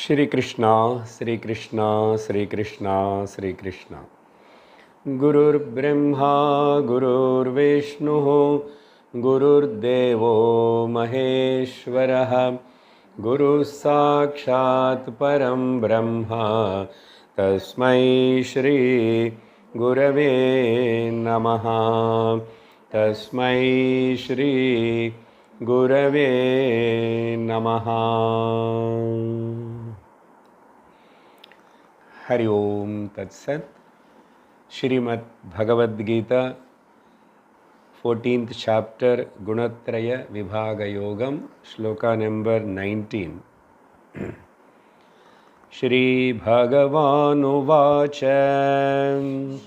Shri Krishna, Shri Krishna, Shri Krishna, Shri Krishna. Gurur Brahma, Gurur Vishnu, Gurur Devo Maheshwaraha, Guru Sakshat Param Brahma, Tasmai Shri Gurave Namaha, Tasmai Shri Gurave Namaha. Hari Om Tat Sat. Shrimad Bhagavad Gita, 14th chapter, Gunatraya Vibhaga Yogam, Shloka number 19. Shri Bhagavanu Vacha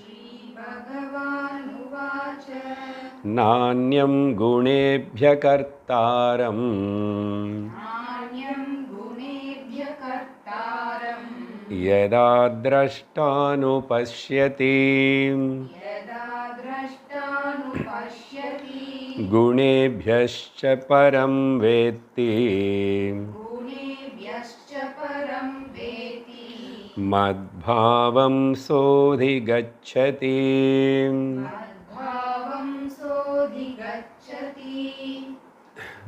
Nanyam Gunebhya Kartaram Yada Drashtanu Pashyati Gunebhyascha Param Vetti Madbhavam Sodhi Gacchati.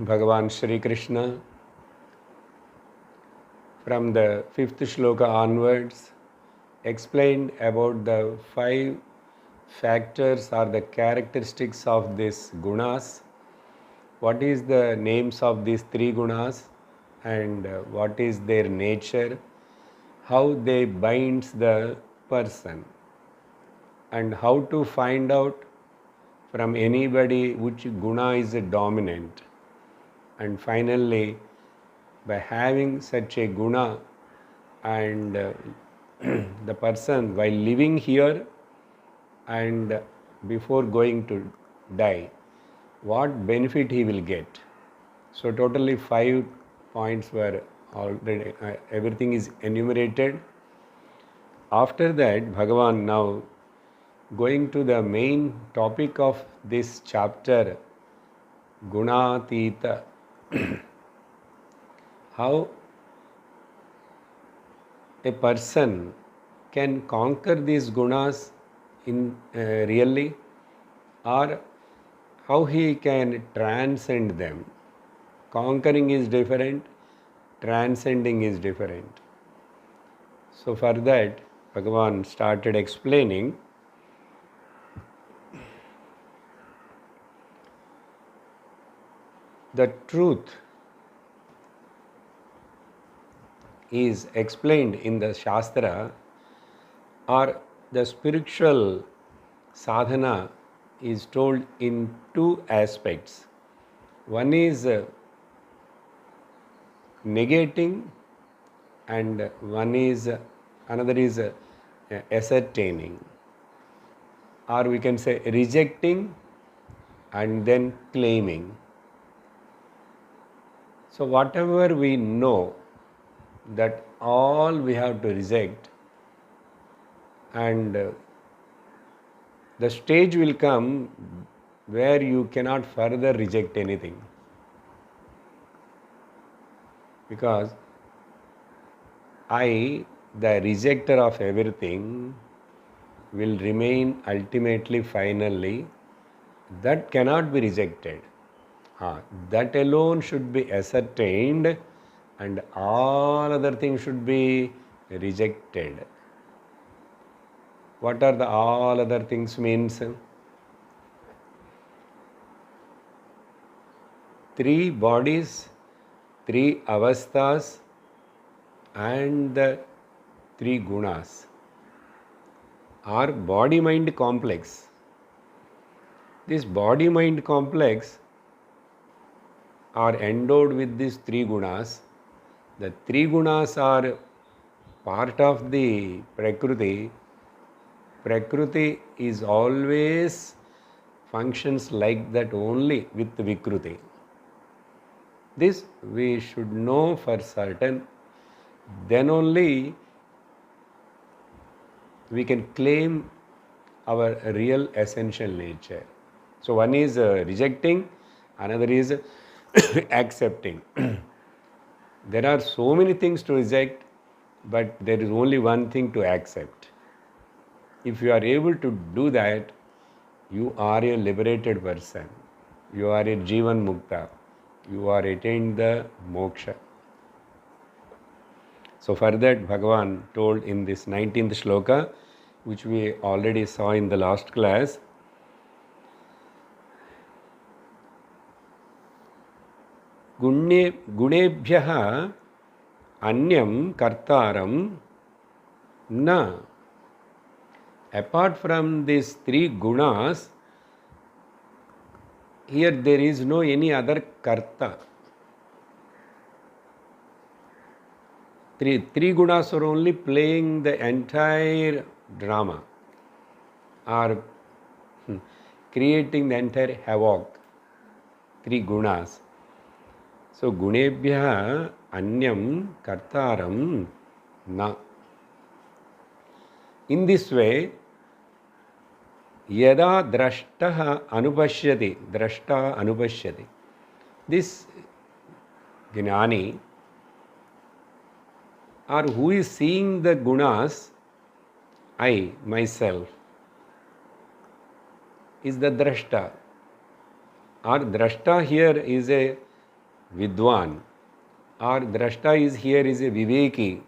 Bhagavan Shri Krishna, from the 5th shloka onwards, explained about the 5 factors or the characteristics of these gunas. What is the names of these 3 gunas and what is their nature, how they binds the person, and how to find out from anybody which guna is dominant. And finally, by having such a guna and the person while living here and before going to die, what benefit he will get. So totally 5 points were already, everything is enumerated. After that, Bhagavan now going to the main topic of this chapter, Gunatita. How a person can conquer these gunas in really, or how he can transcend them. Conquering is different, transcending is different. So for that, Bhagavan started explaining the truth is explained in the Shastra, or the spiritual sadhana is told in 2 aspects. One is negating and another is ascertaining, or we can say rejecting and then claiming. So whatever we know, that all we have to reject, and the stage will come where you cannot further reject anything, because I, the rejecter of everything, will remain ultimately, finally. That cannot be rejected. That alone should be ascertained, and all other things should be rejected. What are the all other things means? 3 bodies, 3 avasthas, and the 3 gunas are body-mind complex. This body-mind complex are endowed with these 3 gunas. The 3 gunas are part of the Prakriti. Prakriti is always functions like that only with Vikruti. This we should know for certain. Then only we can claim our real essential nature. So one is rejecting, another is accepting. There are so many things to reject, but there is only one thing to accept. If you are able to do that, you are a liberated person. You are a Jivan Mukta. You are attained the moksha. So for that, Bhagavan told in this 19th shloka, which we already saw in the last class, Gunebhyaha Anyam Kartaram Na. Apart from these three gunas, here there is no any other karta. Three gunas are only playing the entire drama, or creating the entire havoc. Three gunas. So gunebhya anyam kartaram na. In this way, yada drashtaha anupashyati. This Gnani, or who is seeing the gunas, I, myself, is the drashta. Or drashta here is a vidwan, or drashta is here is a viveki.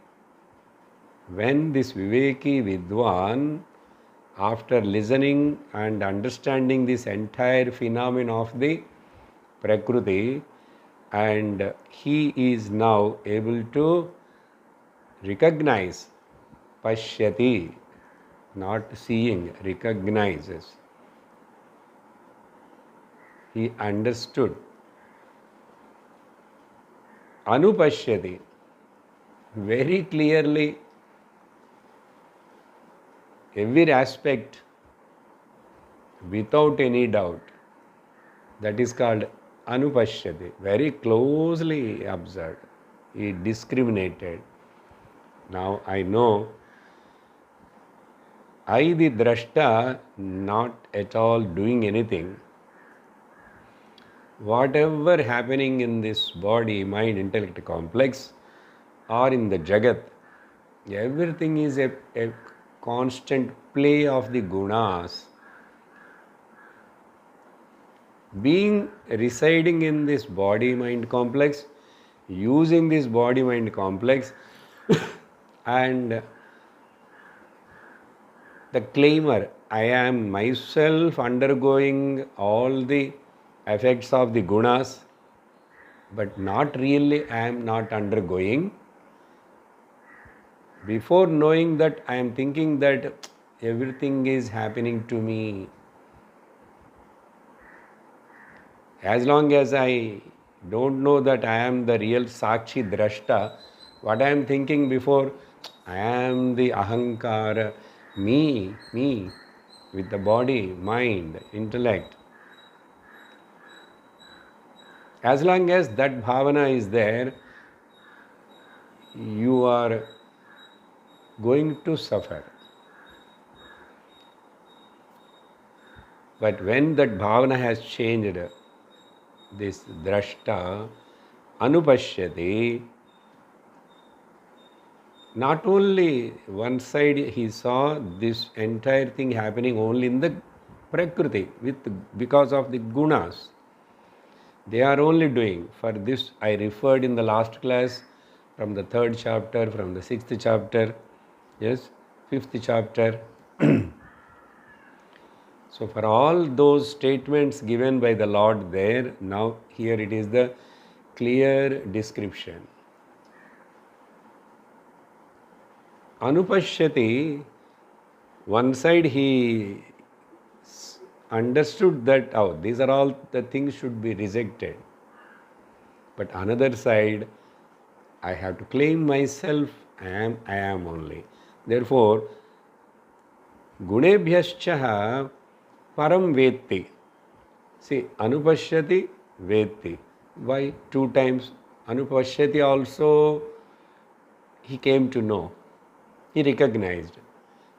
When this viveki vidwan, after listening and understanding this entire phenomenon of the Prakriti, and he is now able to recognize, pashyati, not seeing, recognizes. He understood. Anupashyati, very clearly, every aspect without any doubt. That is called anupashyati, very closely observed. He discriminated. Now I know I, the drashta, not at all doing anything. Whatever happening in this body, mind, intellect complex, or in the Jagat, everything is a constant play of the gunas. Being residing in this body-mind complex, using this body-mind complex, and the claimer, I am myself undergoing all the effects of the gunas, but not really I am not undergoing. Before knowing that, I am thinking that everything is happening to me. As long as I don't know that I am the real Sakshi Drashta, what I am thinking before, I am the Ahankara, me, with the body, mind, intellect. As long as that bhavana is there, you are going to suffer. But when that bhavana has changed, this drashta, anupashyati, not only one side he saw this entire thing happening only in the Prakriti, because of the gunas. They are only doing. For this I referred in the last class from the 3rd chapter, from the 6th chapter, yes, 5th chapter. So for all those statements given by the Lord there, now here it is the clear description. Anupashyati, one side he understood that, oh, these are all the things should be rejected. But another side, I have to claim myself, I am only. Therefore, gunebhyascha param vetti. See, anupashyati vetti. Why? 2 times. Anupashyati also he came to know. He recognized.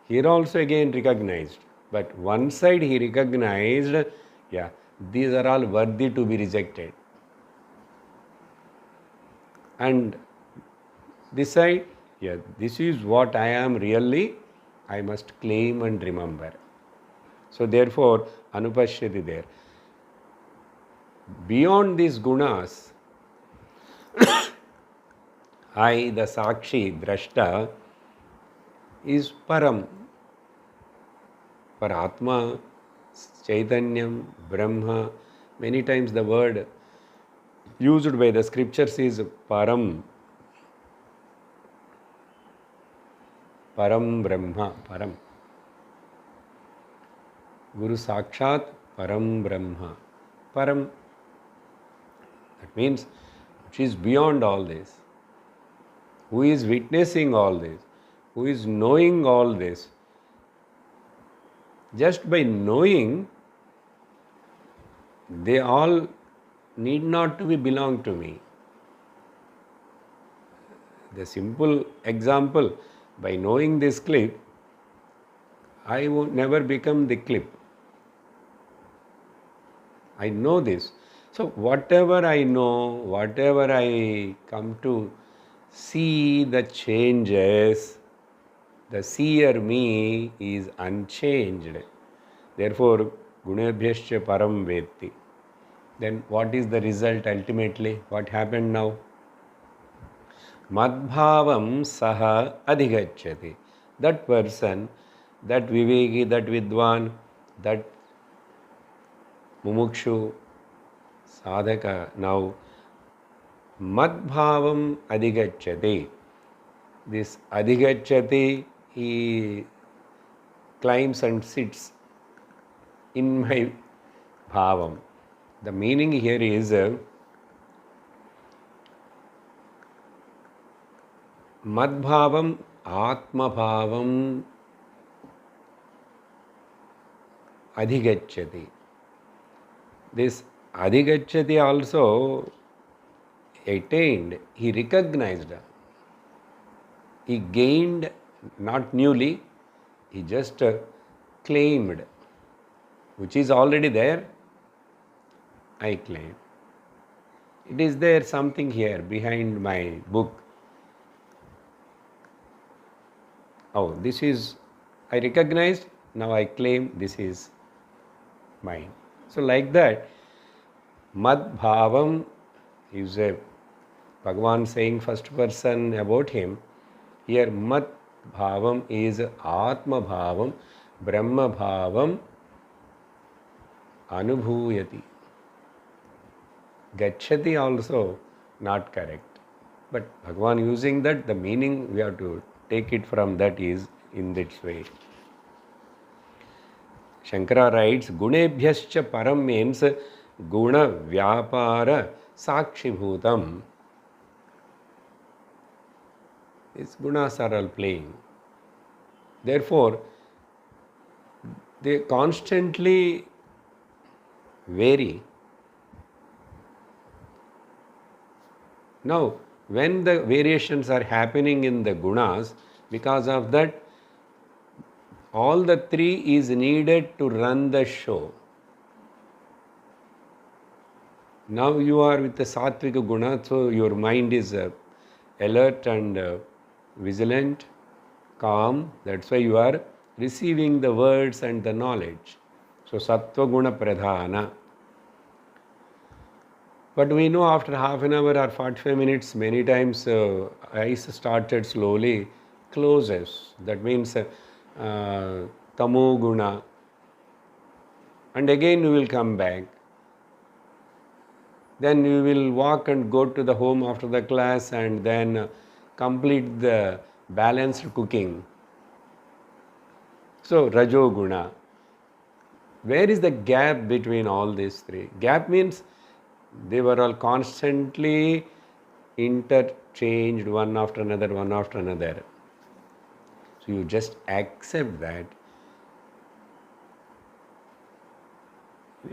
Here also again recognized. But one side he recognized, yeah, these are all worthy to be rejected. And this side, Yeah, this is what I am really, I must claim and remember. So therefore, anupashyati there. Beyond these gunas, I, the Sakshi, Drashta, is Param. For Atma, Chaitanyam, Brahma, many times the word used by the scriptures is Param. Param Brahma, Param. Guru Sakshat, Param Brahma. Param. That means she is beyond all this. Who is witnessing all this? Who is knowing all this? Just by knowing, they all need not to be belong to me. The simple example, by knowing this clip, I will never become the clip. I know this. So whatever I know, whatever I come to see the changes, the seer me is unchanged. Therefore, gunebhyascha param vetti. Then what is the result ultimately? What happened now? Madbhavam saha adhigacchati. That person, that viveki, that vidwan, that mumukshu, sadhaka, now madbhavam adhigacchati. This adhigacchati, he climbs and sits in my bhavam. The meaning here is madbhavam atmabhavam adhigacchati. This adhigacchati also attained, he recognized, he gained, not newly, he just claimed, which is already there, I claim. It is there something here behind my book. Oh, this is, I recognized, now I claim this is mine. So like that, Mad Bhavam is a Bhagavan saying first person about him. Here Mad Bhavam is Atma Bhavam, Brahma Bhavam Anubhuyati. Gacchati also not correct. But Bhagavan using that, the meaning we have to take it from that is in this way. Shankara writes, Gunebhyascha param means guna vyapara sakshibhutam. These gunas are all playing. Therefore, they constantly vary. Now, when the variations are happening in the gunas, because of that, all the three is needed to run the show. Now you are with the sattvika guna, so your mind is alert and vigilant, calm. That's why you are receiving the words and the knowledge. So sattva guna pradhana. But we know after half an hour or 45 minutes, many times eyes started slowly closes. That means tamo guna. And again we will come back. Then we will walk and go to the home after the class and then complete the balanced cooking. So rajo guna. Where is the gap between all these three? Gap means they were all constantly interchanged one after another, one after another. So you just accept that.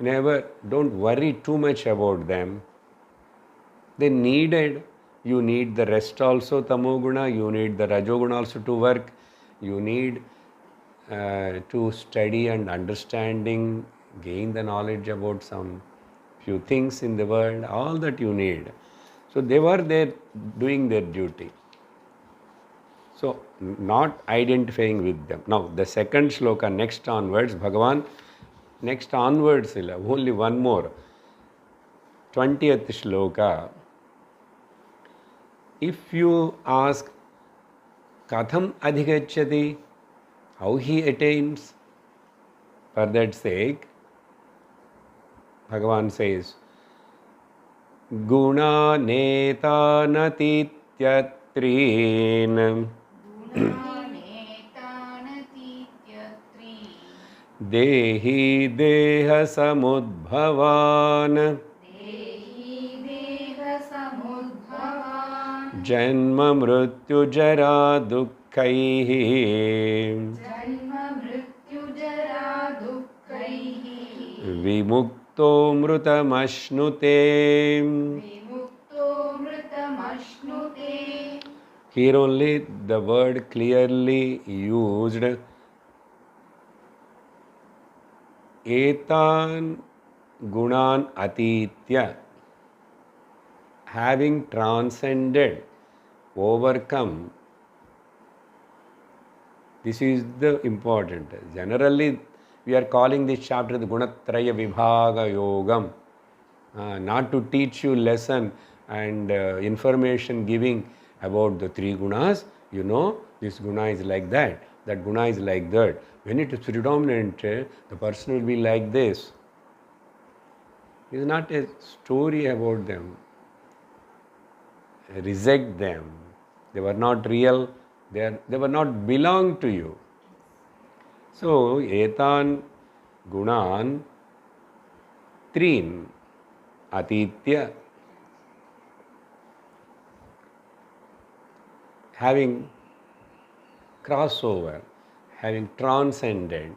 Never, don't worry too much about them. They needed, you need the rest also, tamoguna, you need the rajoguna also to work, you need to study and understanding, gain the knowledge about some few things in the world, all that you need. So they were there doing their duty. So, not identifying with them. Now, the second shloka, next onwards, Bhagavan, next onwards, only one more. 20th shloka. If you ask, Katham adhigachyati, how he attains, for that sake, Bhagavan says, Guna netanatityatreen Dehi deha samudbhavan Janma mrityu jara dukkhaihi Vimukto mrutamashnute. Here only the word clearly used. Etan gunan atitya. Having transcended, overcome. This is the important. Generally, we are calling this chapter the Gunatraya Vibhaga Yogam. Not to teach you lesson and information giving about the three gunas. You know, this guna is like that guna is like that. When it is predominant, the person will be like this. It is not a story about them. Reject them. They were not real. They were not belong to you. So, etan gunan trin atitya, having crossover, having transcended,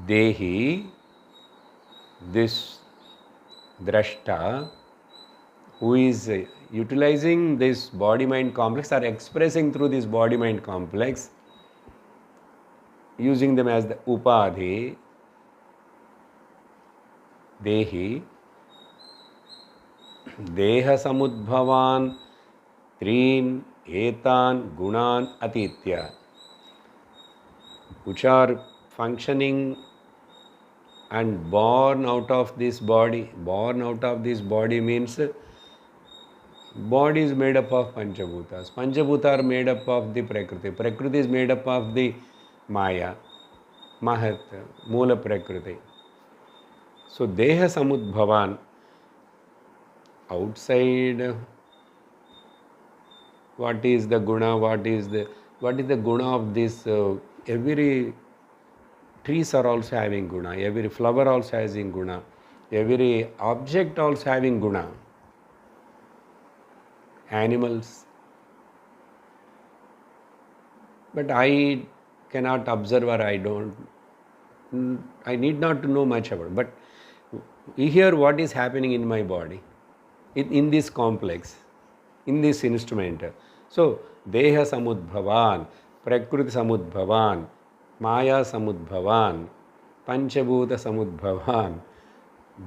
Dehi, this drashta, who is utilizing this body-mind complex or expressing through this body-mind complex, using them as the upadhi, Dehi, Deha samudbhavan, Trin, Etan, Gunan, Atitya, which are functioning and born out of this body. Born out of this body means body is made up of Panchabhutas. Panchabhutas are made up of the Prakriti. Prakriti is made up of the Maya, Mahat, Mula Prakriti. So, Deha Samudbhavan, outside, what is the guna, what is the guna of this? Every trees are also having guna, every flower also having guna, every object also having guna. Animals. But I cannot observe or I need not to know much about it. But here what is happening in my body, in this complex, in this instrument. So, Deha Samudbhavan, Prakriti Samudbhavan, Maya Samudbhavan, Panchabhuta Samudbhavan,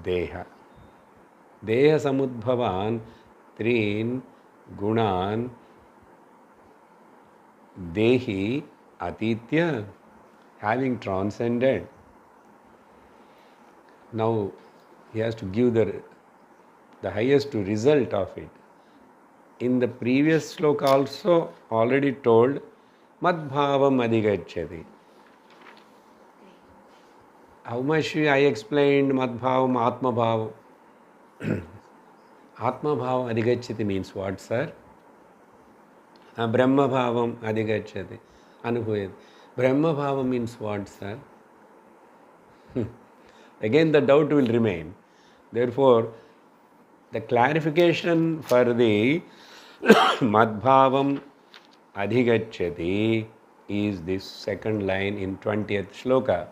Deha. Deha Samudbhavan, Trin, Gunan, Dehi, Atitya, having transcended. Now, he has to give the highest result of it. In the previous sloka also already told, Madbhavam adhigachyati. How much I explained Madbhavam, Atmabhavam. Atmabhavam adhigachyati means what, sir? Brahmabhavam adhigachyati. Anubhuyati. Brahmabhavam means what, sir? Again the doubt will remain. Therefore, the clarification for the Madbhavam adhigachyati is this second line in 20th shloka.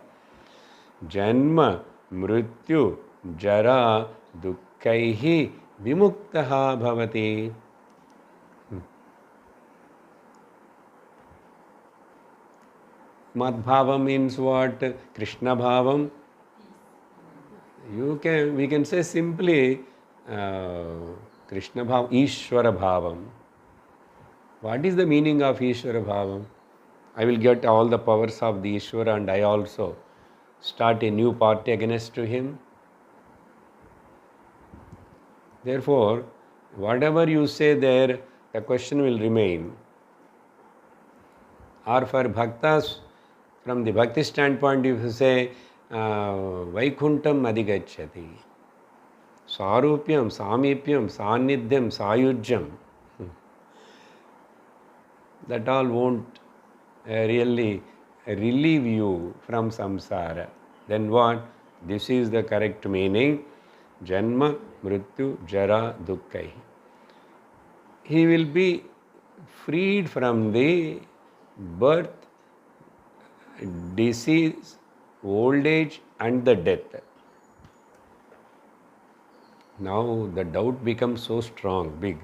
Janma mrityu jara dukkhaihi vimuktaha bhavati. Madbhavam means what? Krishna bhavam. We can say simply Krishna Bhavam, Ishvara Bhavam. What is the meaning of Ishvara Bhavam? I will get all the powers of the Ishvara and I also start a new party against to him. Therefore, whatever you say there, the question will remain. Or for bhaktas, from the bhakti standpoint, if you say, Vaikuntam Adhigacchati, Sarupyam, Samipyam, Sanidhyam, Sayujyam, that all won't really relieve you from samsara. Then what? This is the correct meaning. Janma, Mrityu, Jara, Dukkha. He will be freed from the birth, disease, old age and the death. Now the doubt becomes so strong, big.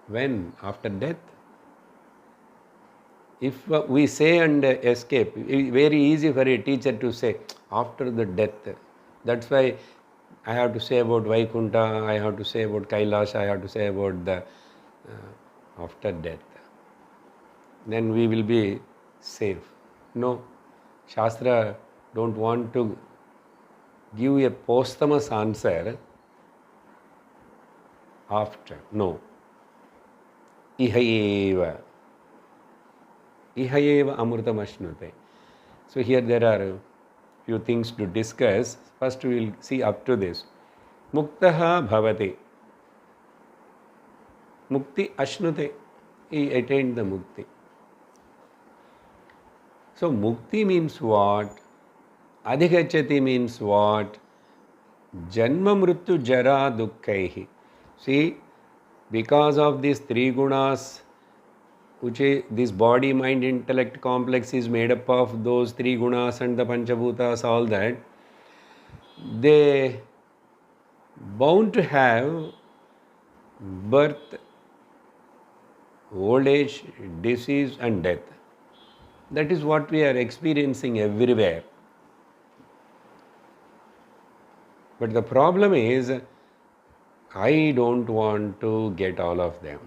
When? After death? If we say and escape, very easy for a teacher to say, after the death. That's why I have to say about Vaikunta, I have to say about Kailash, I have to say about the after death. Then we will be safe. No, Shastra don't want to give a posthumous answer after. No. Ihayeva. Ihayeva amrutam ashnute. So here there are few things to discuss. First we will see up to this. Muktaha bhavati. Mukti ashnute. He attained the mukti. So mukti means what? Adhigacchati means what? Janma mrityu jara dukkaihi. See, because of these three gunas, which is, this body, mind, intellect complex is made up of those three gunas and the panchabhutas, all that, they bound to have birth, old age, disease and death. That is what we are experiencing everywhere. But the problem is, I don't want to get all of them.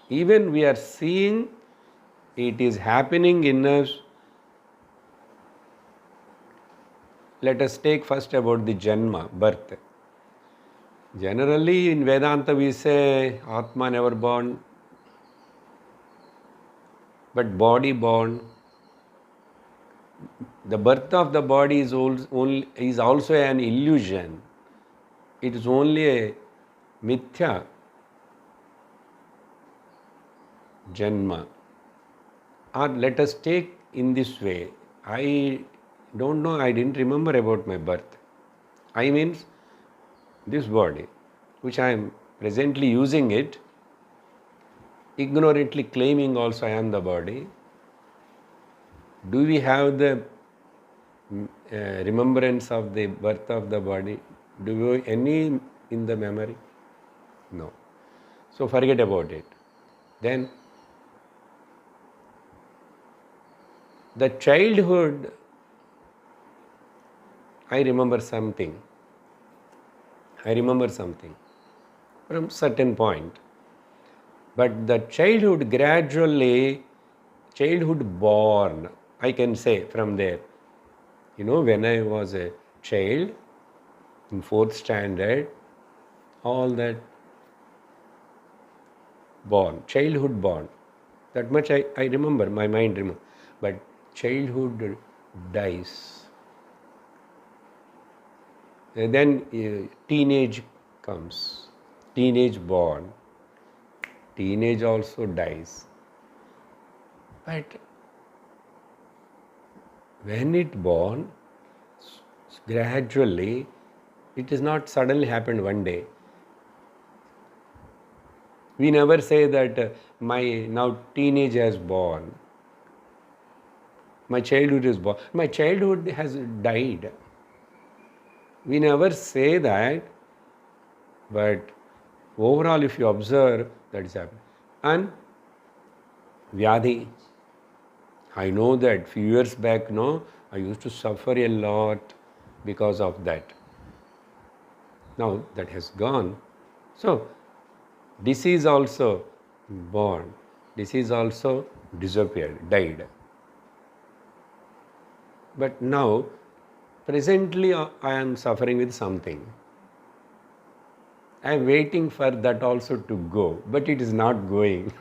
Even we are seeing it is happening in us. Let us take first about the Janma, birth. Generally in Vedanta we say Atma never born, but body born. The birth of the body is also an illusion. It is only a mithya. Janma. Or let us take in this way. I don't know, I didn't remember about my birth. I means this body, which I am presently using it, ignorantly claiming also I am the body. Do we have the remembrance of the birth of the body? Do we any in the memory? No. So forget about it. Then the childhood, I remember something from certain point. But the childhood gradually, childhood born, I can say from there. You know, when I was a child in 4th standard, all that born, childhood born, that much I remember, my mind remember. But childhood dies. And then teenage comes, teenage born, teenage also dies. But when it born, gradually, it is not suddenly happened one day. We never say that my now teenage has born, my childhood is born, my childhood has died. We never say that, but overall if you observe, that is happening. And Vyadhi, I know that few years back, no, I used to suffer a lot because of that. Now that has gone. So disease also born, disease also disappeared, died. But now, presently I am suffering with something. I am waiting for that also to go, but it is not going.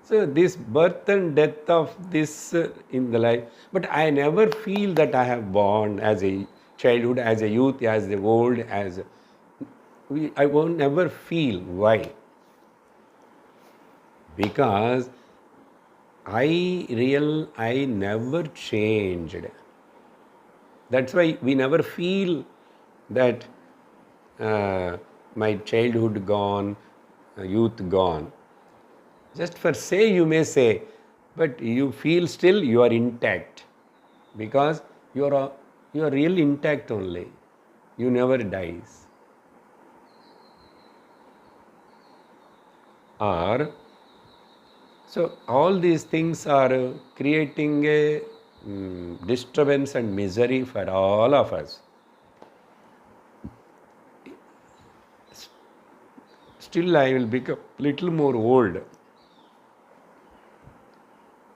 So this birth and death of this in the life, but I never feel that I have born as a childhood, as a youth, as the old, I won't never feel. Why? Because I never changed. That's why we never feel that my childhood gone, youth gone. Just for say you may say, but you feel still you are intact because you are really intact only. You never dies. Or so all these things are creating a disturbance and misery for all of us. Still I will become little more old.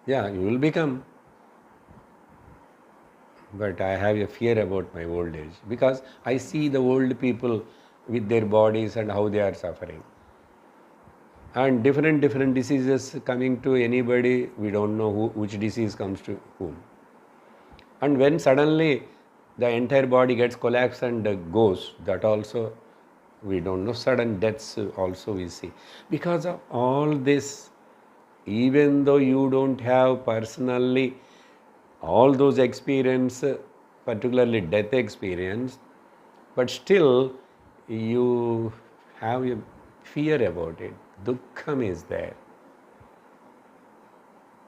Yeah, you will become. But I have a fear about my old age because I see the old people with their bodies and how they are suffering. And different diseases coming to anybody, we don't know which disease comes to whom. And when suddenly the entire body gets collapsed and goes, that also we don't know. Sudden deaths also we see. Because of all this, even though you don't have personally all those experience, particularly death experience, but still you have a fear about it. Dukkham is there.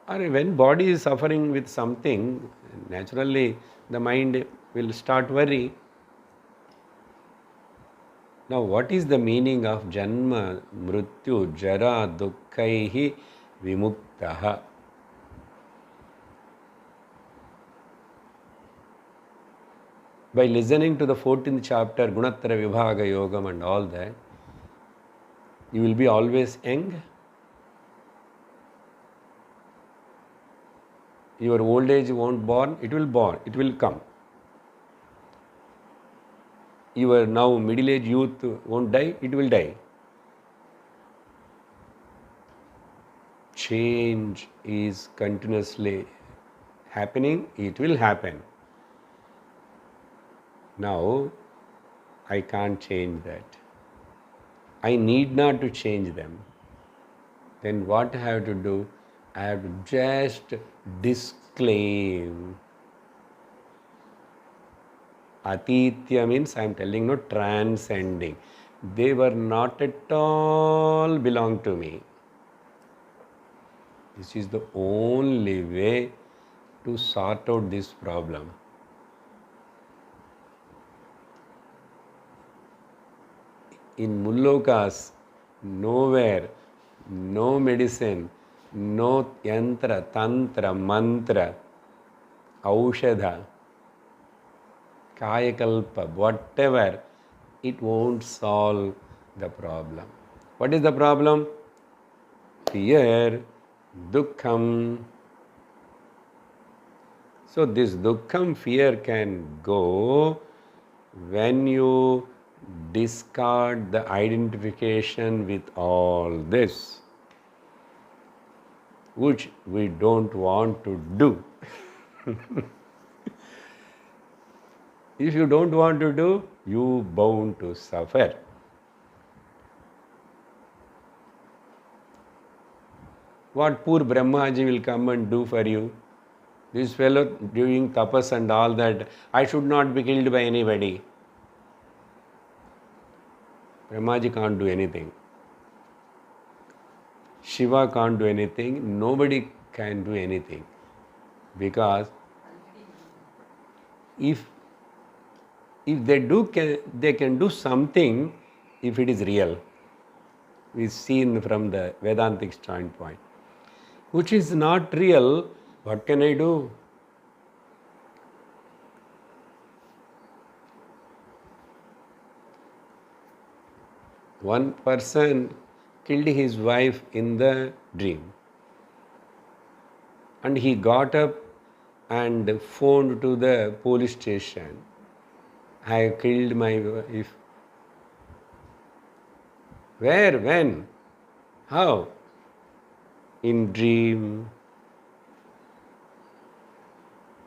Or when body is suffering with something, naturally the mind will start worry. Now what is the meaning of Janma, Mrityu, Jara, Dukkaihi, Vimuktaha? By listening to the 14th chapter, Gunattara Vibhaga Yogam and all that, you will be always young. Your old age won't born, it will come. Your now middle-aged youth won't die, it will die. Change is continuously happening, it will happen. Now, I can't change that. I need not to change them. Then what I have to do? I have to just disclaim. Atitya means I am telling, no, transcending. They were not at all belong to me. This is the only way to sort out this problem. In Mullokas, nowhere, no medicine, no yantra, tantra, mantra, aushadha, kayakalpa, whatever, it won't solve the problem. What is the problem? Fear, dukkham. So this dukkham, fear can go when you discard the identification with all this, which we don't want to do. If you don't want to do, you bound to suffer. What poor Brahmaji will come and do for you? This fellow doing tapas and all that, I should not be killed by anybody. Brahmaji can't do anything. Shiva can't do anything. Nobody can do anything. Because if they do, they can do something if it is real. We see from the Vedantic standpoint. which is not real. What can I do? One person killed his wife in the dream, and he got up and phoned to the police station. I killed my wife. Where? When? How? In dream.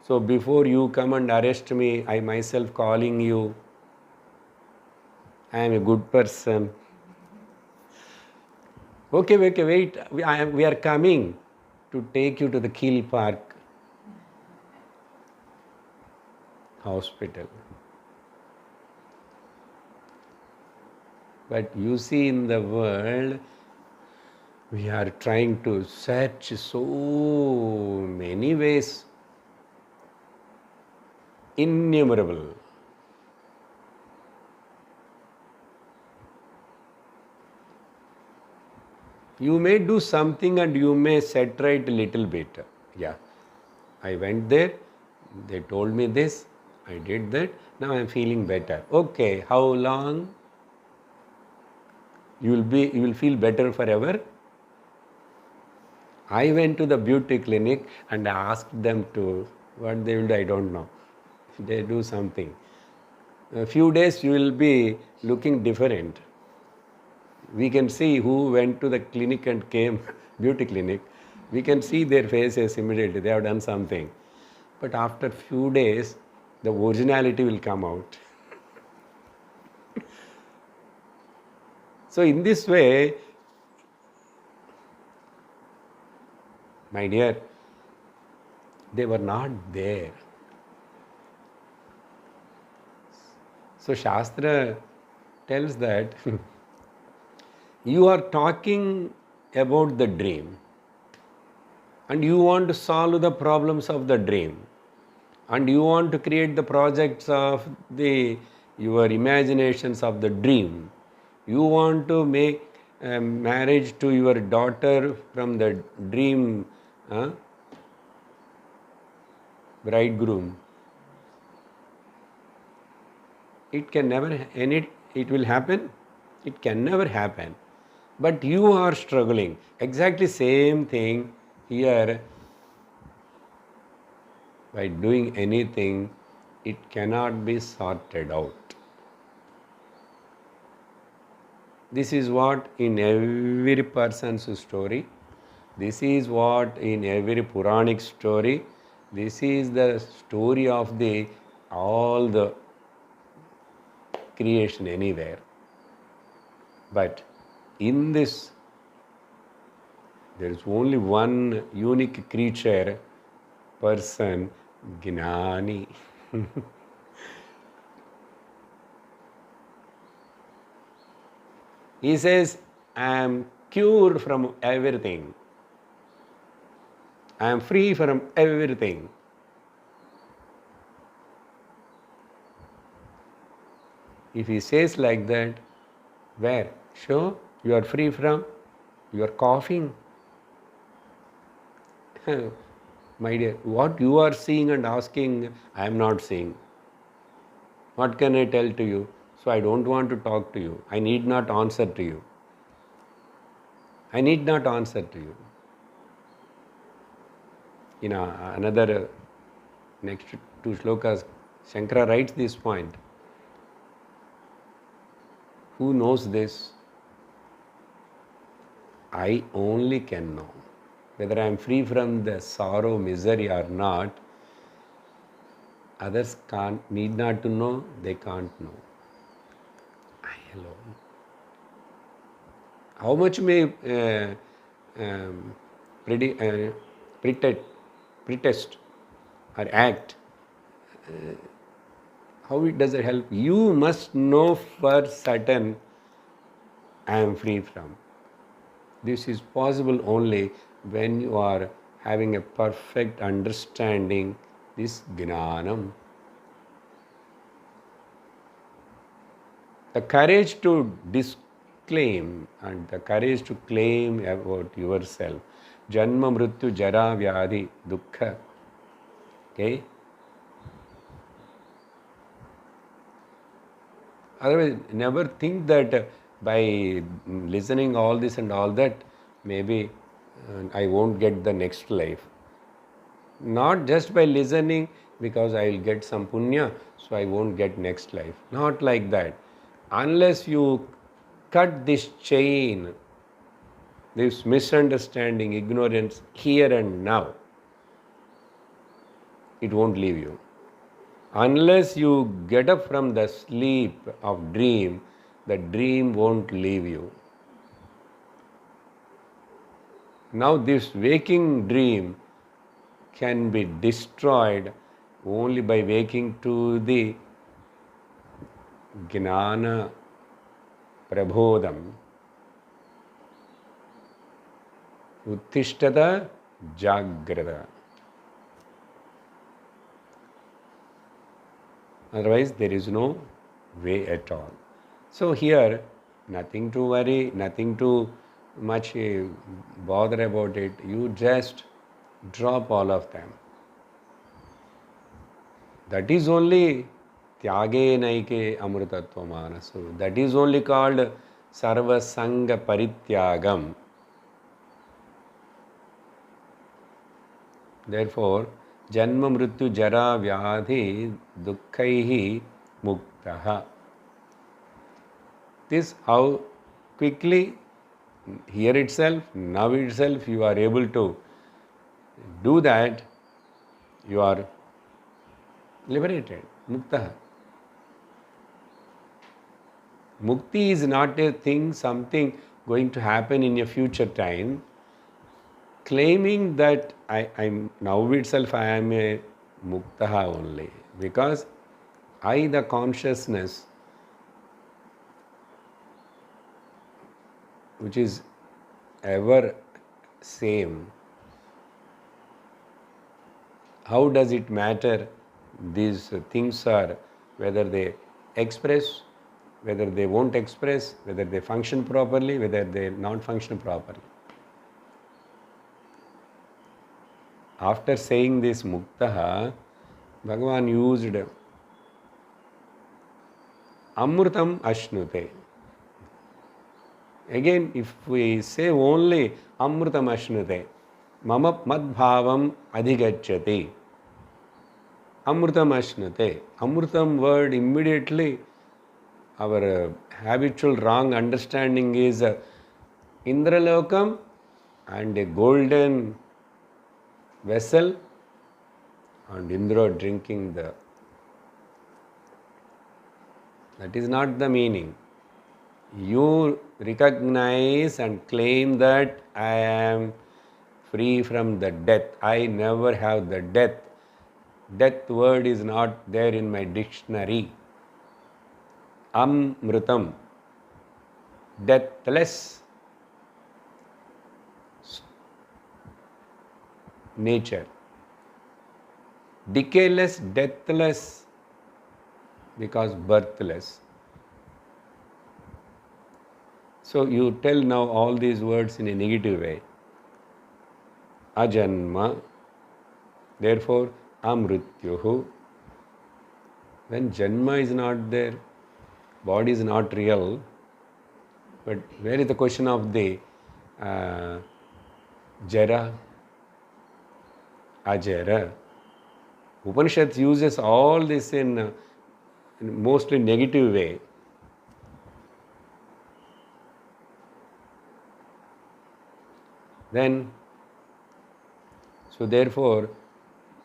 So before you come and arrest me, I myself calling you, I am a good person. Okay, wait. We are coming to take you to the Kill Park hospital. But you see, in the world, we are trying to search so many ways, innumerable. You may do something and you may set right a little bit. Yeah, I went there, they told me this, I did that, now I am feeling better. Okay, how long? You will feel better forever? I went to the beauty clinic and asked them to, what they will do, I don't know. They do something. A few days you will be looking different. We can see who went to the clinic and came, beauty clinic. We can see their faces immediately. They have done something. But after few days, the originality will come out. So in this way, my dear, they were not there. So Shastra tells that you are talking about the dream and you want to solve the problems of the dream and you want to create the projects of your imaginations of the dream. You want to make a marriage to your daughter from the dream bridegroom. It can never, it will happen? It can never happen. But you are struggling. Exactly same thing here. By doing anything, it cannot be sorted out. This is what in every person's story, this is what in every Puranic story, this is the story of all the creation anywhere. But in this, there is only one unique creature, person, Gnani. He says, I am cured from everything. I am free from everything. If he says like that, where? Show you are free from, you are coughing. My dear, what you are seeing and asking, I am not seeing. What can I tell to you? So I don't want to talk to you. I need not answer to you. I need not answer to you. In another next two shlokas, Shankara writes this point. Who knows this? I only can know. Whether I am free from the sorrow, misery or not, others need not to know, they can't know. I alone. How much may pretest or act, how does it help? You must know for certain, I am free from. This is possible only when you are having a perfect understanding, this Gnanam. The courage to disclaim and the courage to claim about yourself, Janma, Mrityu, Jara, Vyadhi, Dukkha. Okay? Otherwise, never think that by listening all this and all that, maybe I won't get the next life. Not just by listening, because I will get some punya, so I won't get next life. Not like that. Unless you cut this chain, this misunderstanding, ignorance here and now, it won't leave you. Unless you get up from the sleep of dream, the dream won't leave you. Now this waking dream can be destroyed only by waking to the Gnana Prabodham. Uttishtata Jagrata. Otherwise, there is no way at all. So here, nothing to worry, nothing to much bother about it. You just drop all of them. That is only Tyage Naike Amrutattva Manasu. That is only called Sarva Sangha Parityagam. Therefore, Janma Mrityu Jara Vyadhi Dukkaihi Muktaha. This how quickly, here itself, now itself, you are able to do that, you are liberated, Muktaha. Mukti is not a thing, something going to happen in a future time. Claiming that I'm now itself I am a Muktaha only, because I, the consciousness, which is ever same, how does it matter these things are, whether they express, whether they won't express, whether they function properly, whether they not function properly. After saying this Muktaha, Bhagavan used Amrutam Ashnute. Again, if we say only Amrutam Ashnute, Mama Madbhavam Adhigacchati. Amrutam Ashnute. Amrutam word immediately, our habitual wrong understanding is Indralokam and a golden vessel and Indra drinking the. That is not the meaning. You recognize and claim that I am free from the death. I never have the death. Death word is not there in my dictionary. Amrutam, deathless nature. Decayless, deathless, because birthless. So you tell now all these words in a negative way. Ajanma, therefore amrityuhu. When Janma is not there, body is not real, but where is the question of the Jara, Ajara? Upanishad uses all this in mostly negative way. Then, so therefore,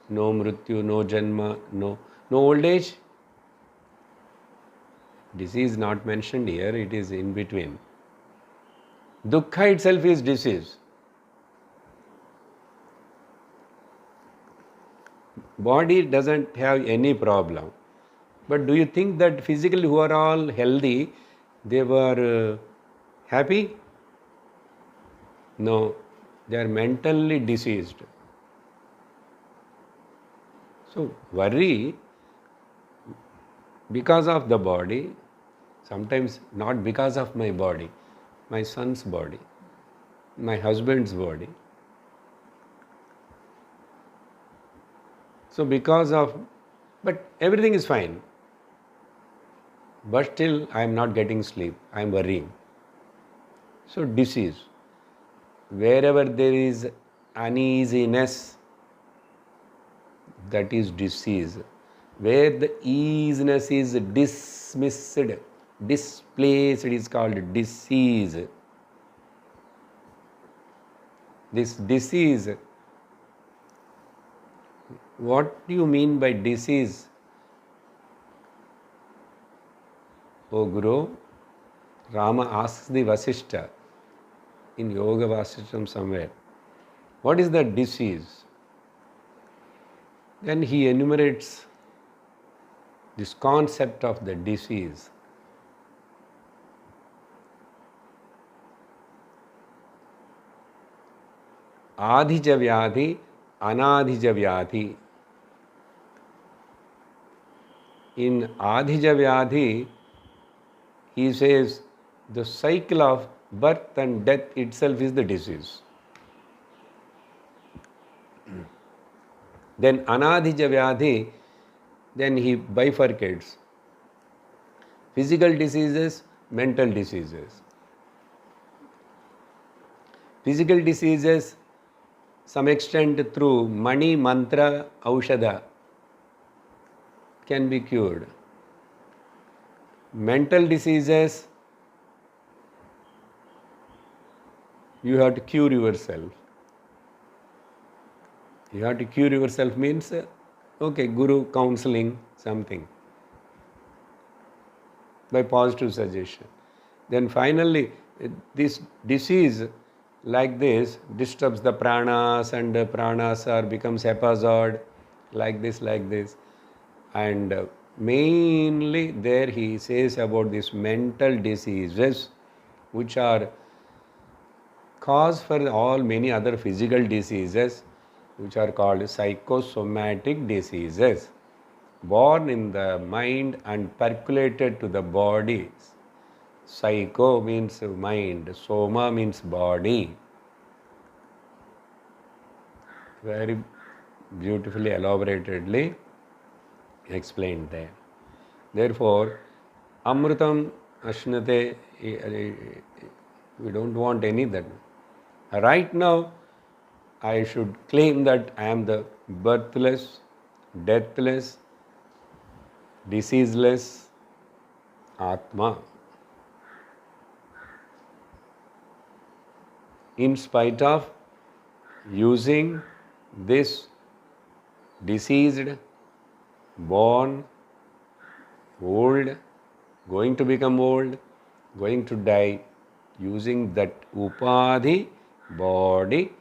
no mrityu, no janma, no old age. Disease not mentioned here, it is in between. Dukkha itself is disease. Body doesn't have any problem. But do you think that physically who are all healthy, they were happy? No, they are mentally diseased. So worry because of the body, sometimes not because of my body, my son's body, my husband's body. So but everything is fine. But still I am not getting sleep. I am worrying. So disease. Wherever there is uneasiness, that is disease. Where the easiness is dismissed, displaced, it is called disease. This disease, what do you mean by disease? O Guru, Rama asks the Vasishtha in Yoga Vasishtam somewhere, what is the disease? Then he enumerates this concept of the disease. Adhija Vyadhi, Anadhija Vyadhi. In Adhija Vyadhi, he says the cycle of birth and death itself is the disease. Then Anadhija Vyadhi, then he bifurcates physical diseases, mental diseases. Physical diseases, some extent through mani, mantra, aushadha, can be cured. Mental diseases, you have to cure yourself. You have to cure yourself means, okay, Guru counseling, something, by positive suggestion. Then finally, this disease like this disturbs the pranas, and the pranas becomes haphazard, like this. And mainly there he says about these mental diseases, which are cause for all many other physical diseases, which are called psychosomatic diseases, born in the mind and percolated to the body. Psycho means mind, soma means body. Very beautifully elaboratedly explained there. Therefore, Amrutam Ashnate, we don't want any that. Right now, I should claim that I am the birthless, deathless, diseaseless Atma. In spite of using this diseased, born, old, going to become old, going to die, using that upadhi, body,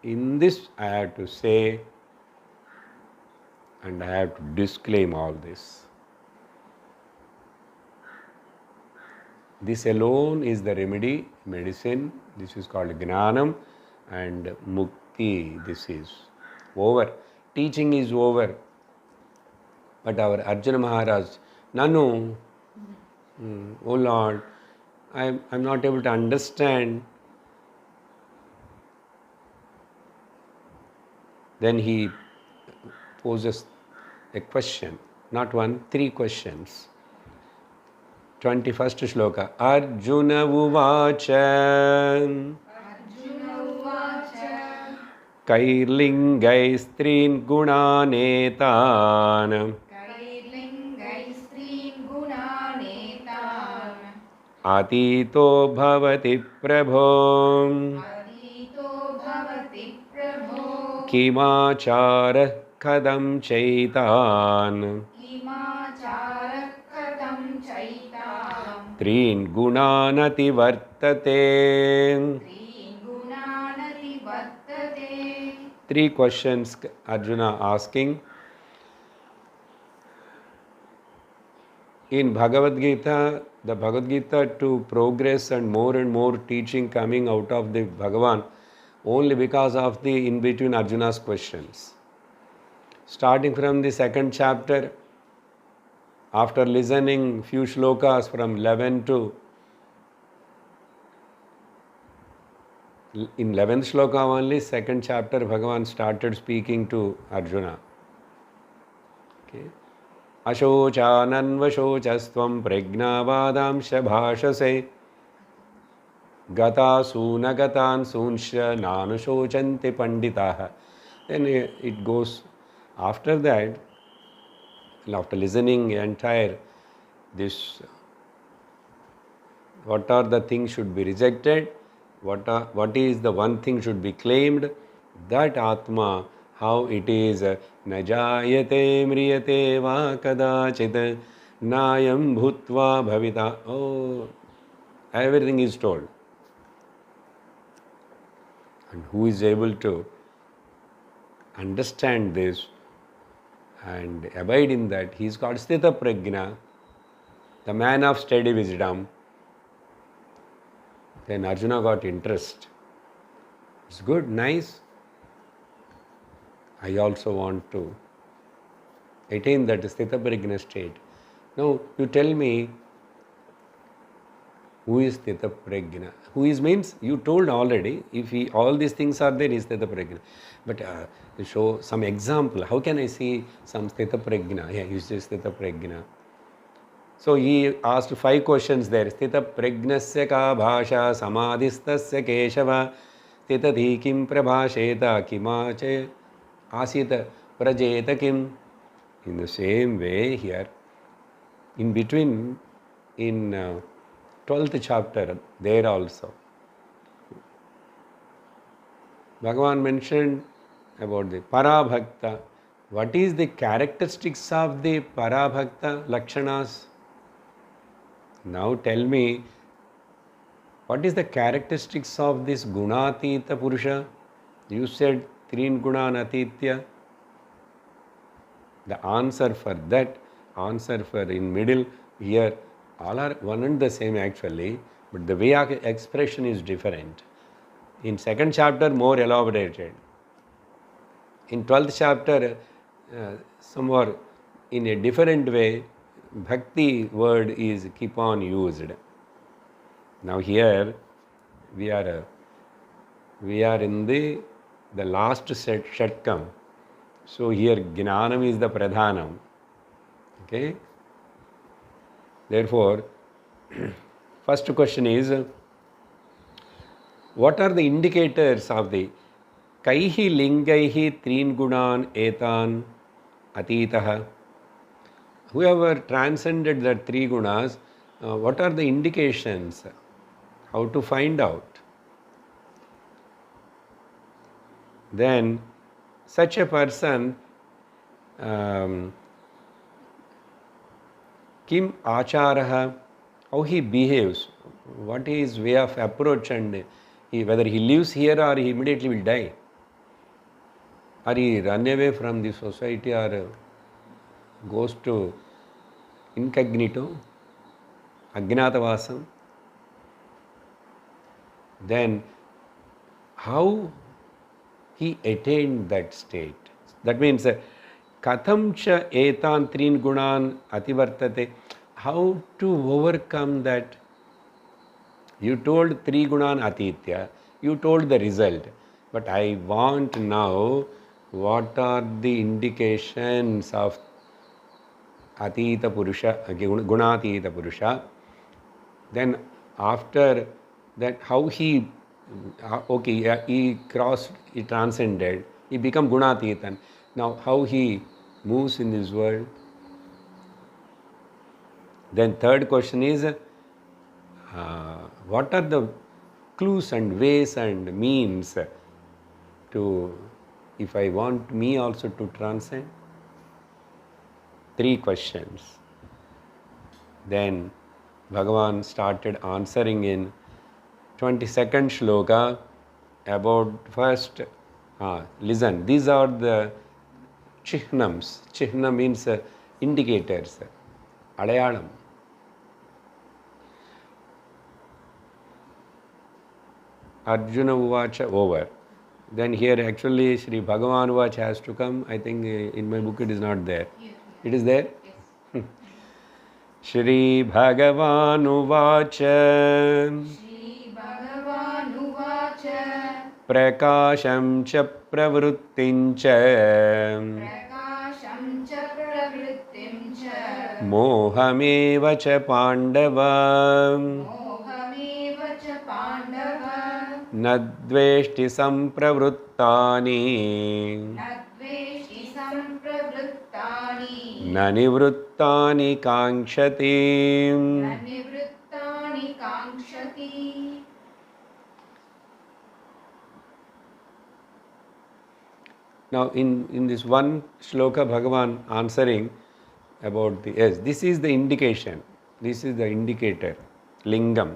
in this I have to say, and I have to disclaim all this. This alone is the remedy, medicine. This is called Gnanam and Mukti. This is over. Teaching is over. But our Arjuna Maharaj, Nanu, oh Lord, I'm not able to understand. Then he poses a question, not one, 3 questions. 21st shloka. Arjuna uvacha Kairlingai strin gunanetan Atito bhavati prabho Kimachara kadam chaitan Trin gunanati vartate. 3 questions Arjuna asking. In Bhagavad Gita, the Bhagavad Gita to progress and more teaching coming out of the Bhagavan only because of the in between Arjuna's questions. Starting from the 2nd chapter, after listening few shlokas from 11 to in 11th shloka only, 2nd chapter Bhagavan started speaking to Arjuna. Okay. Ashochananvashocastvam pragnavadamsha bhashase gatasuna sunsha nanashochanti panditaha. Then it goes after that, after listening entire this, what are the things should be rejected, what is the one thing should be claimed, that Atma, how it is najayate mriyate va kadachit nayam bhutva bhavita. Oh, everything is told. And who is able to understand this and abide in that, he is called Sthita Prajna, the man of steady wisdom. Then Arjuna got interest. It's good, nice. I also want to attain that Sthita Prajna state. Now, you tell me, who is Sthita Prajna? Who is means, you told already, if he, all these things are there, is Sthita Prajna. But to show some example, how can I see some Sthita Prajna? Yeah, you say Sthita Prajna. So he asked 5 questions there. Sthita Prajnasya ka bhasha samadhistasya keshava sthitadhi kim prabhasheta kimache asita prajeta kim. In the same way here, in between, in 12th chapter, there also, Bhagavan mentioned about the Parabhakta. What is the characteristics of the Parabhakta Lakshanas? Now tell me, what is the characteristics of this Gunatita Purusha? You said Trin Gunan Atitya. The answer for that, answer for in middle here, all are one and the same actually, but the way of expression is different. In 2nd chapter, more elaborated. In 12th chapter, somewhere in a different way, Bhakti word is keep on used. Now here we are in the last Shatkam. So here Gnanam is the Pradhanam. Okay. Therefore, first question is, what are the indicators of the Kaihi Lingaihi Trin Gunan Etan Atitaha? Whoever transcended the 3 gunas, what are the indications? How to find out? Then, such a person, Kim Acharaha, how he behaves, what is his way of approach, and whether he lives here or he immediately will die, or he run away from the society or goes to incognito, Ajnatavasam. Then how he attained that state. That means Katham cha etan trin gunan ativartate. How to overcome that? You told 3 gunan atitya, you told the result. But I want now, what are the indications of Atita Purusha, Gunatita Purusha? Then after that, how he, he crossed, he transcended, he became Gunatitan. Now how he moves in this world? Then 3rd question is, what are the clues and ways and means to, if I want me also to transcend? 3 questions. Then Bhagavan started answering in 22nd shloka about first, listen, these are the chihnams. Chihna means indicators, adayalam. Arjuna Uvacha over. Then here actually Sri Bhagavan Uvacha has to come. I think in my book it is not there. Yes. It is there? Yes. Shri Bhagavan Uvacha Shri Bhagavan Uvacha Prakasham cha pravrittin cha Prakasham cha pravrittim मोहमेव च पाण्डव मोहमेव च पाण्डव न द्वेष्टि सम्प्रवृत्तानि न द्वेष्टि सम्प्रवृत्तानि न निवृत्तानि काङ्क्षति. न निवृत्तानि काङ्क्षति. Now in this one shloka Bhagavan answering about the, yes, this is the indication, this is the indicator, lingam.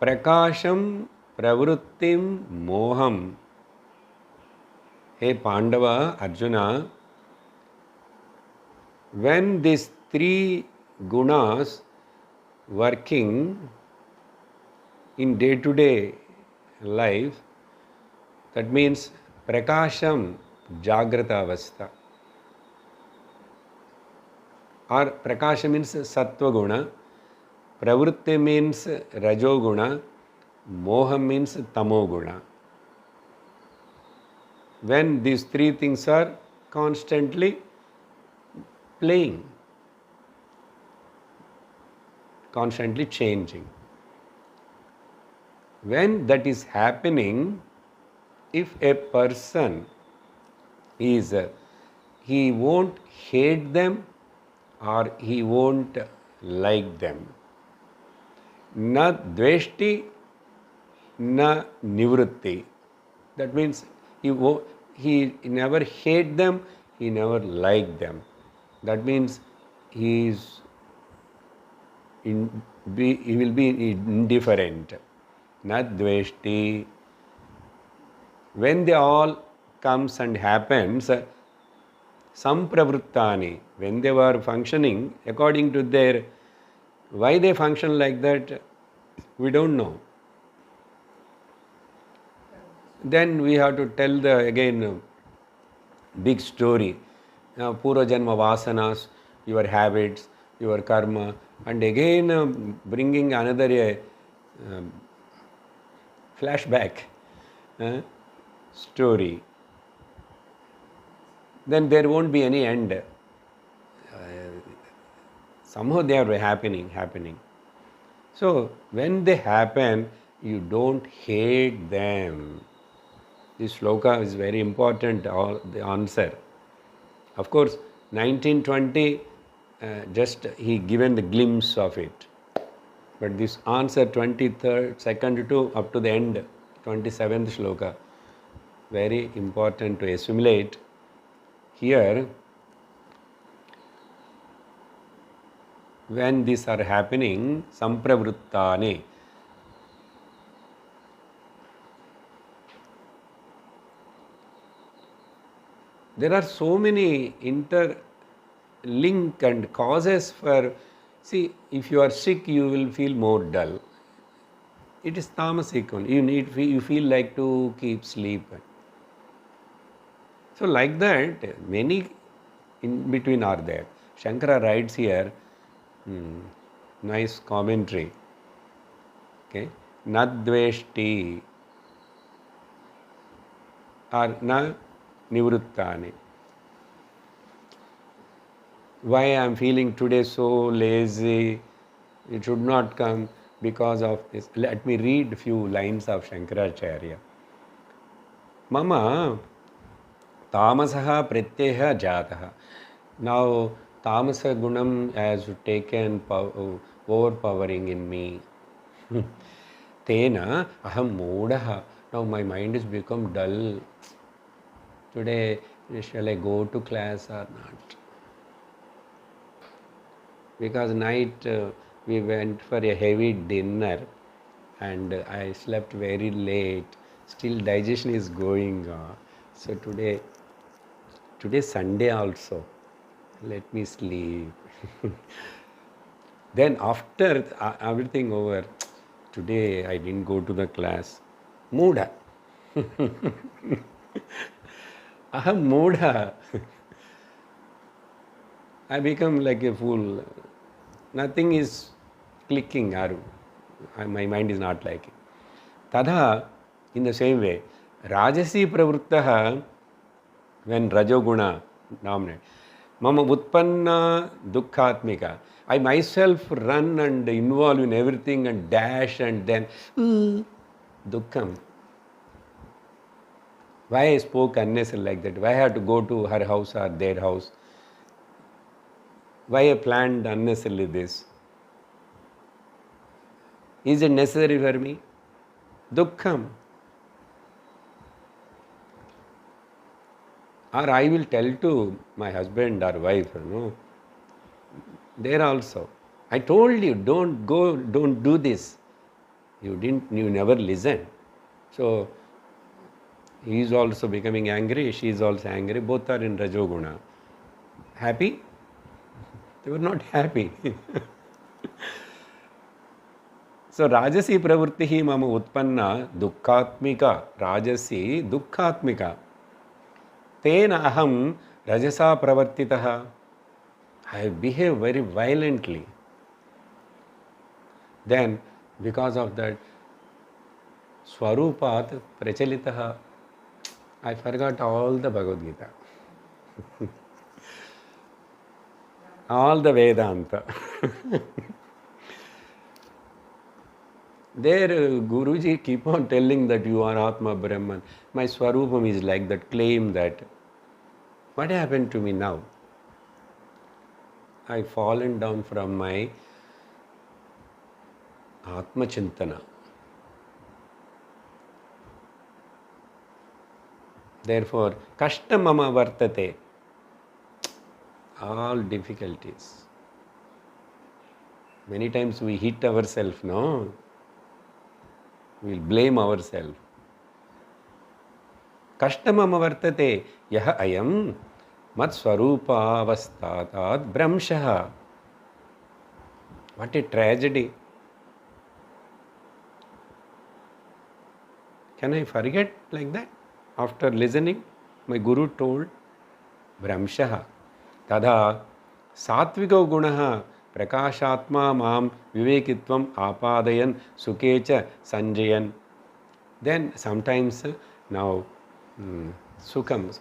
Prakasham pravrittim moham. Hey Pandava, Arjuna, when these three gunas working in day-to-day life, that means prakasham jagrata avastha, or prakasha means sattva guna, pravritti means rajo guna, moha means tamo guna. When these three things are constantly playing, constantly changing, when that is happening, if a person is, he won't hate them or he won't like them. Na dveshti, na nivritti. That means he never hate them, he never like them. That means he will be indifferent. Na dveshti. When they all comes and happens, sampravruttani, when they were functioning according to their, why they function like that, we don't know. Then we have to tell the again big story. Purva janma vasanas, your habits, your karma, and again bringing another flashback story. Then there won't be any end. Somehow they are happening. So when they happen, you don't hate them. This sloka is very important, the answer. Of course, 1920, just he given the glimpse of it. But this answer, 23rd, 2nd to up to the end, 27th shloka, very important to assimilate. Here, when these are happening, sampravruttani, there are so many interlink and causes for, see, if you are sick, you will feel more dull. It is tamasic only. You feel like to keep sleep. So like that, many in between are there. Shankara writes here, nice commentary. Okay, nadveshti or na nivruttani. Why I am feeling today so lazy? It should not come because of this. Let me read a few lines of Shankaracharya. Mama tamasaha pratyeha jataha. Now tamasa gunam has taken overpowering in me. Tena aham modaha. Now my mind has become dull. Today, shall I go to class or not? Because night we went for a heavy dinner and I slept very late. Still digestion is going on. So today Sunday also. Let me sleep. Then after everything over, today I didn't go to the class. Moodha. Aham moodha. I become like a fool. Nothing is clicking or my mind is not liking. Tadha, in the same way, Rajasi pravruttaha, when Rajoguna, dominant. Mama utpanna dukkhatmika. I myself run and involve in everything and dash and then dukkham. Why I spoke unnecessarily like that? Why I have to go to her house or their house? Why I planned unnecessarily this? Is it necessary for me? Dukkham. Or I will tell to my husband or wife, there also. I told you, don't go, don't do this. You never listen. So, he is also becoming angry, she is also angry, both are in Rajoguna. Happy? They were not happy. So, Rajasi pravrittihi mama utpanna dukkhatmika, Rajasi dukkhatmika. Tena aham rajasa pravartitaha. I behave very violently. Then, because of that, Swarupat prachalitaha. I forgot all the Bhagavad Gita. All the Vedanta. There, Guruji keep on telling that you are Atma Brahman. My Swarupam is like that, claim that. What happened to me now? I fallen down from my Atma Chintana. Therefore, kashta mama vartate. All difficulties. Many times we hit ourselves, no? We will blame ourselves. Kashta mama vartate. Yaha ayam mat swarupa avastatat brahmshaha. What a tragedy. Can I forget like that? After listening, my Guru told, Brahmshaha. Tada satviko gunaha prakashatma mam vivekitvam apadayan sukecha sanjayan. Then sometimes now sukham,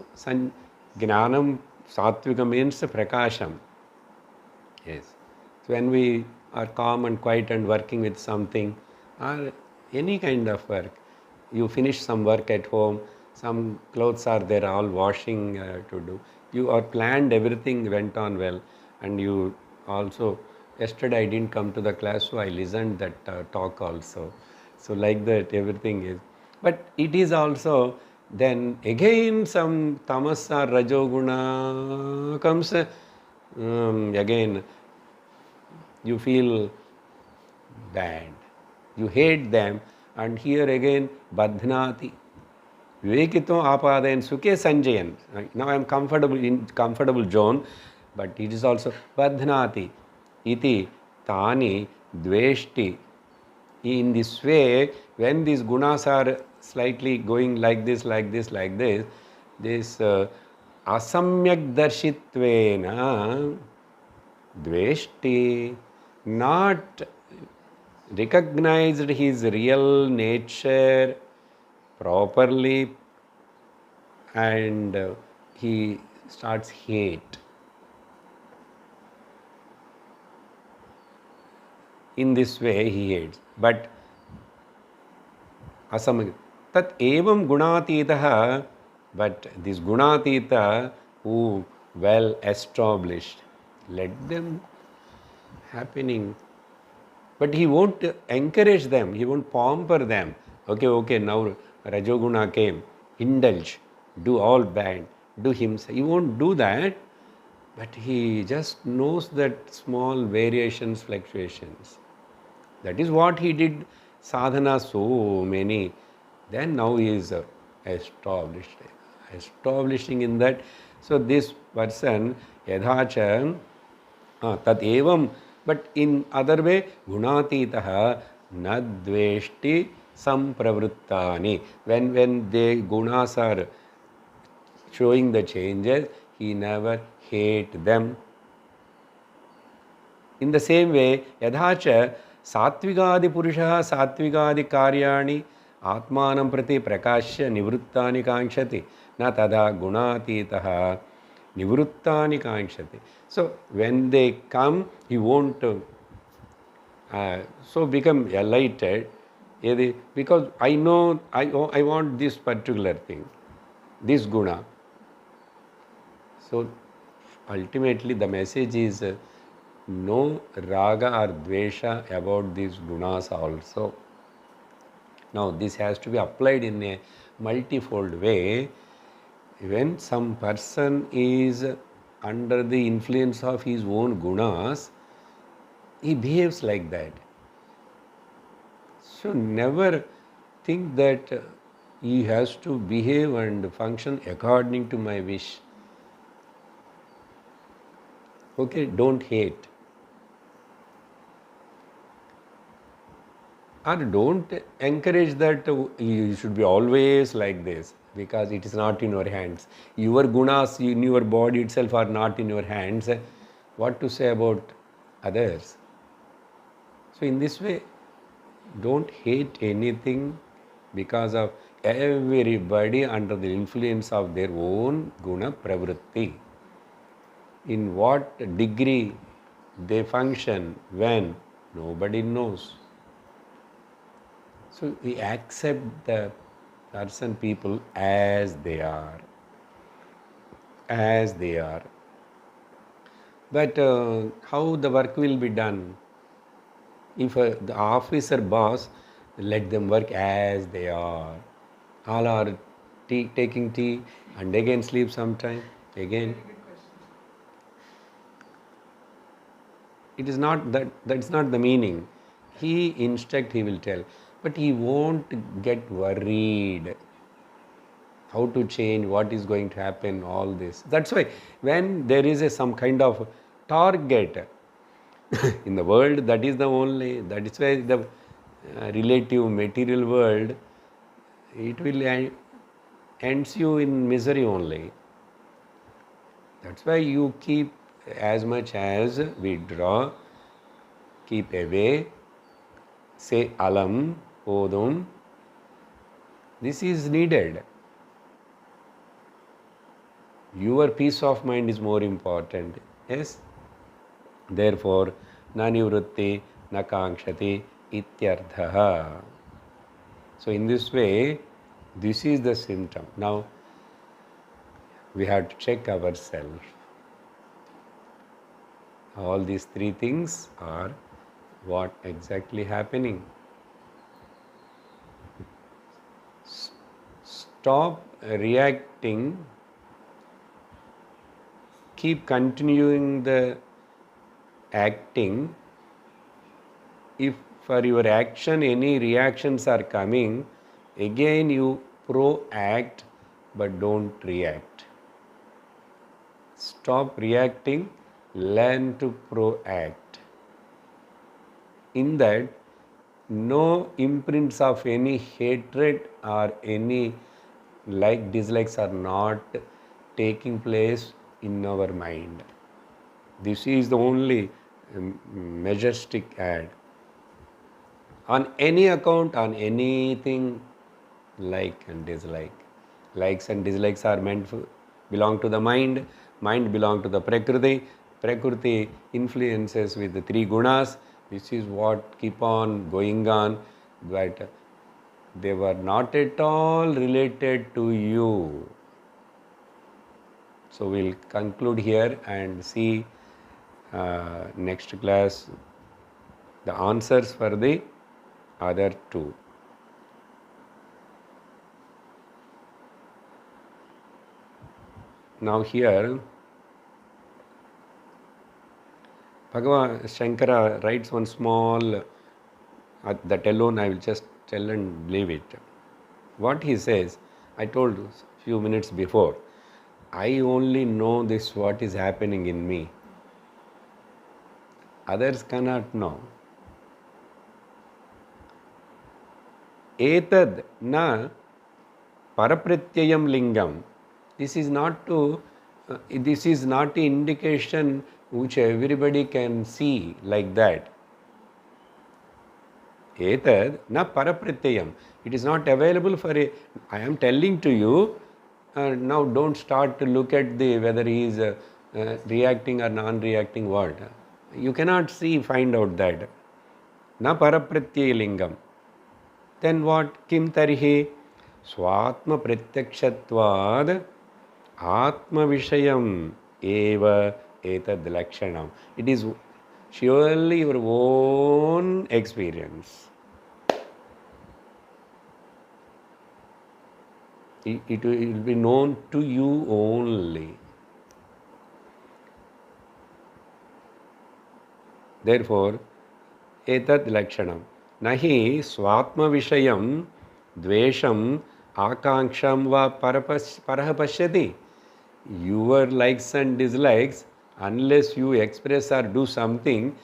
gnanam, satvika means prakasham. Yes. So when we are calm and quiet and working with something or any kind of work, you finish some work at home, some clothes are there all washing to do. You are planned, everything went on well, and you also, yesterday I didn't come to the class, so I listened that talk also. So like that everything is. But it is also, then again some tamas or rajoguna comes, again you feel bad. You hate them, and here again badhnati. Vivekitvam apadayan sukhe sanjayan. Now I am comfortable in comfortable zone, but it is also badhnati. Iti tani dveshti. In this way, when these gunas are slightly going like this, this asamyak darshitvena dveshti, not recognized his real nature properly, and he starts hate. In this way he hates. But asamyak tat evam gunatitaha, but this gunatita who well established, let them happening. But he won't encourage them, he won't pamper them. Okay, now Rajoguna came, indulge, do all bad, do himself. He won't do that, but he just knows that small variations, fluctuations. That is what he did, sadhana so many. Then now he is establishing in that. So this person, yadhacha, tat evam, but in other way, gunatitaha nadveshti sampravruttani. When the gunas are showing the changes, he never hate them. In the same way, yadhacha satvigadi purushaha satvigadi karyani atmanam prati prakashya nivruttani kankshati na tada gunatitaha Nivruttani kankshati. So when they come, he won't so become elated because I know I want this particular thing, this guna. So ultimately the message is no raga or dvesha about these gunas also. Now this has to be applied in a multifold way. When some person is under the influence of his own gunas, he behaves like that. So never think that he has to behave and function according to my wish. Okay, don't hate. Or don't encourage that you should be always like this, because it is not in your hands. Your gunas in your body itself are not in your hands. What to say about others? So in this way, don't hate anything because of everybody under the influence of their own guna pravritti. In what degree they function, when, nobody knows. So we accept the person, people as they are. As they are. But how the work will be done? If the officer boss, let them work as they are. All are taking tea and again sleep sometime, again. It is not that, that's not the meaning. He instruct, he will tell. But he won't get worried. How to change, what is going to happen, all this. That's why when there is some kind of target in the world, that is the only, that is why the relative material world, it will ends you in misery only. That's why you keep as much as withdraw, keep away, say alam, odum. This is needed. Your peace of mind is more important. Yes? Therefore, na nivrutti, na kankshati, ityarthaha. So in this way, this is the symptom. Now, we have to check ourselves. All these three things are what exactly happening. Stop reacting, keep continuing the acting. If for your action any reactions are coming, again you pro-act but don't react. Stop reacting, learn to pro-act. In that, no imprints of any hatred or any dislikes are not taking place in our mind. This is the only majestic ad. On any account, on anything, like and dislike. Likes and dislikes are belong to the mind. Mind belong to the Prakriti. Prakriti influences with the three gunas. This is what keep on going on. But they were not at all related to you. So we'll conclude here and see next class the answers for the other two. Now here, Bhagavan Shankara writes one small, that alone I will just tell and leave it. What he says, I told you a few minutes before, I only know this what is happening in me. Others cannot know. Etad na parapratyayam lingam. This is not an indication which everybody can see like that. Etad na parapratyayam. It is not available for I am telling to you, Now don't start to look at the whether he is reacting or non-reacting what. You cannot find out that. Na parapratyay lingam. Then what? Kim tarhi? Swatma pratyakshatvad atma vishayam eva etad lakshanam. It is surely your own experience. It will be known to you only. Therefore, etat lakshanam. Nahi swatma vishayam dvesham akanksham va paraha pashyati. Your likes and dislikes, unless you express or do something,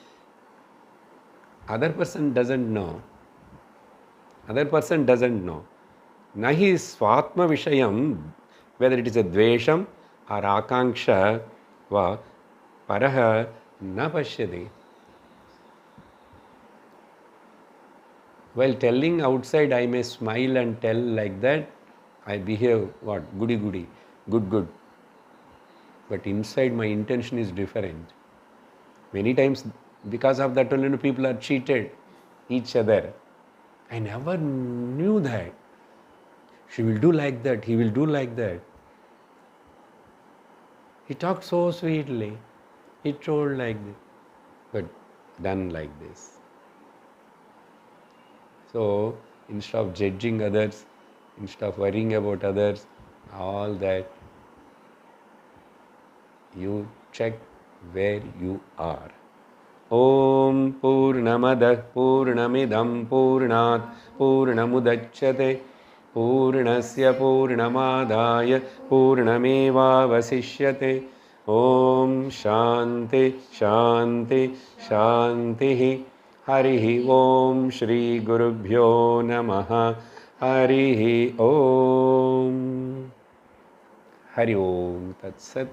other person doesn't know. Other person doesn't know. Nahi swatma vishayam, whether it is a dvesham or akanksha va paraha na pashyati. While telling outside, I may smile and tell like that, I behave what? Goody goody, good good. But inside my intention is different. Many times because of that only people are cheated each other. I never knew that. She will do like that, he will do like that. He talked so sweetly. He told like this, but done like this. So instead of judging others, instead of worrying about others, all that, you check where you are. Om Purnamadah Purnamidam Purnat Purnamudachyate Purnasya Purnamadaya Purnameva Vasishyate. Om Shanti Shanti Shanti. Harihi Om Shri Gurubhyo Namaha. Harihi Om. Hari Om Tat Sat.